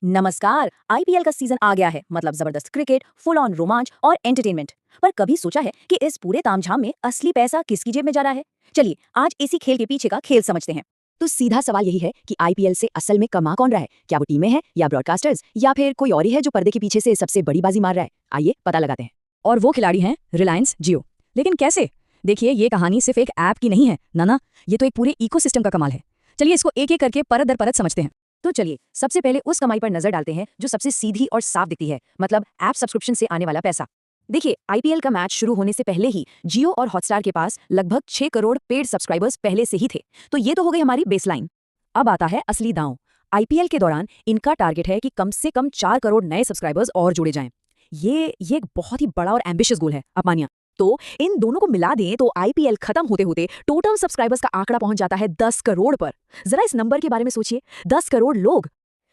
नमस्कार। आईपीएल का सीजन आ गया है, मतलब जबरदस्त क्रिकेट, फुल ऑन रोमांच और एंटरटेनमेंट। पर कभी सोचा है कि इस पूरे तामझाम में असली पैसा किसकी जेब में जा रहा है? चलिए आज इसी खेल के पीछे का खेल समझते हैं। तो सीधा सवाल यही है कि आईपीएल से असल में कमा कौन रहा है? क्या वो टीमें हैं या ब्रॉडकास्टर्स या फिर कोई और ही है जो पर्दे के पीछे से सबसे बड़ी बाजी मार रहा है? आइए पता लगाते हैं। और वो खिलाड़ी हैं रिलायंस जियो। लेकिन कैसे? देखिए, ये कहानी सिर्फ एक ऐप की नहीं है ना, ये तो एक पूरे इकोसिस्टम का कमाल है। चलिए इसको एक एक करके परत दर परत समझते हैं। तो चलिए सबसे पहले उस कमाई पर नजर डालते हैं जो सबसे सीधी और साफ दिखती है, मतलब ऐप सब्सक्रिप्शन से आने वाला पैसा। देखिए, आईपीएल का मैच शुरू होने से पहले ही जियो और हॉटस्टार के पास लगभग 6 करोड़ पेड सब्सक्राइबर्स पहले से ही थे। तो ये तो हो गई हमारी बेसलाइन। अब आता है असली दांव। आईपीएल के दौरान इनका टारगेट है कि कम से कम 4 करोड़ नए सब्सक्राइबर्स और जुड़े जाएं। ये एक बहुत ही बड़ा और एम्बिशियस गोल है, आप मानिए। तो इन दोनों को मिला दें तो आईपीएल खत्म होते होते टोटल सब्सक्राइबर्स का आंकड़ा पहुंच जाता है 10 करोड़ पर। जरा इस नंबर के बारे में सोचिए, 10 करोड़ लोग।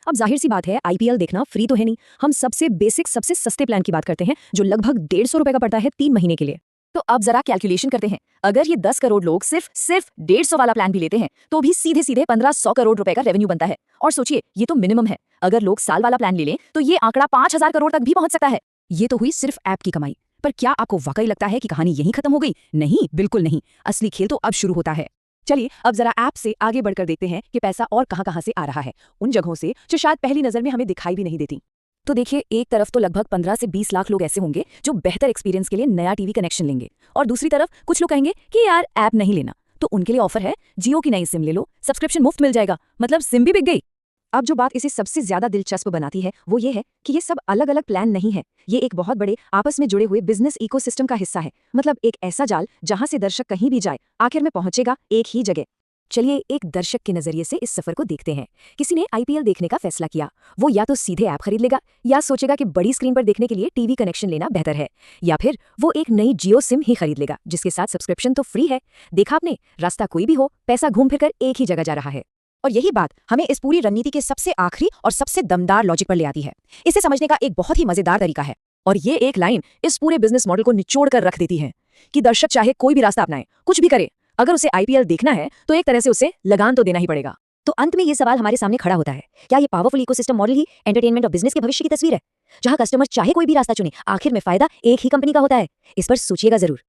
अब जाहिर सी बात है, आईपीएल देखना फ्री तो है नहीं। हम सबसे बेसिक, सबसे सस्ते प्लान की बात करते हैं जो लगभग 150 रुपए का पड़ता है 3 महीने के लिए। तो अब जरा कैलकुलेशन करते हैं। अगर ये 10 करोड़ लोग सिर्फ 150 वाला प्लान भी लेते हैं तो भी सीधे सीधे 1500 करोड़ रुपए का रेवेन्यू बनता है। और सोचिए, ये तो मिनिमम है। अगर लोग साल वाला प्लान ले लें तो ये आंकड़ा 5000 करोड़ तक भी पहुंच सकता है। ये तो हुई सिर्फ ऐप की कमाई। पर क्या आपको वाकई लगता है कि कहानी यहीं खत्म हो गई? नहीं, बिल्कुल नहीं। असली खेल तो अब शुरू होता है। चलिए अब जरा ऐप से आगे बढ़कर देखते हैं कि पैसा और कहां से आ रहा है, उन जगहों से जो शायद पहली नजर में हमें दिखाई भी नहीं देती। तो देखिए, एक तरफ तो लगभग 15 से 20 लाख लोग ऐसे होंगे जो बेहतर एक्सपीरियंस के लिए नया टीवी कनेक्शन लेंगे, और दूसरी तरफ कुछ लोग कहेंगे कि यार ऐप नहीं लेना। तो उनके लिए ऑफर है, जियो की नई सिम ले लो, सब्सक्रिप्शन मुफ्त मिल जाएगा। मतलब सिम भी बिक गई। अब जो बात इसे सबसे ज्यादा दिलचस्प बनाती है वो ये है कि ये सब अलग अलग प्लान नहीं है। ये एक बहुत बड़े आपस में जुड़े हुए बिजनेस इकोसिस्टम का हिस्सा है। मतलब एक ऐसा जाल जहां से दर्शक कहीं भी जाए आखिर में पहुंचेगा एक ही जगह। चलिए एक दर्शक के नजरिए से इस सफर को देखते हैं। किसी ने आईपीएल देखने का फैसला किया। वो या तो सीधे ऐप खरीद लेगा या सोचेगा कि बड़ी स्क्रीन पर देखने के लिए टीवी कनेक्शन लेना बेहतर है, या फिर वो एक नई जियो सिम ही खरीद लेगा जिसके साथ सब्सक्रिप्शन तो फ्री है। देखा आपने, रास्ता कोई भी हो, पैसा घूम फिर कर एक ही जगह जा रहा है। और यही बात हमें इस पूरी रणनीति के सबसे आखिरी और सबसे दमदार लॉजिक पर ले आती है। इसे समझने का एक बहुत ही मजेदार तरीका है, और ये एक लाइन इस पूरे बिजनेस मॉडल को निचोड़ कर रख देती है कि दर्शक चाहे कोई भी रास्ता अपनाए, कुछ भी करे, अगर उसे आईपीएल देखना है तो एक तरह से उसे लगान तो देना ही पड़ेगा। तो अंत में ये सवाल हमारे सामने खड़ा होता है, क्या ये पावरफुल इकोसिस्टम मॉडल ही एंटरटेनमेंट और बिजनेस के भविष्य की तस्वीर है, जहां कस्टमर चाहे कोई भी रास्ता चुने, आखिर में फायदा एक ही कंपनी का होता है? इस पर सोचिएगा जरूर।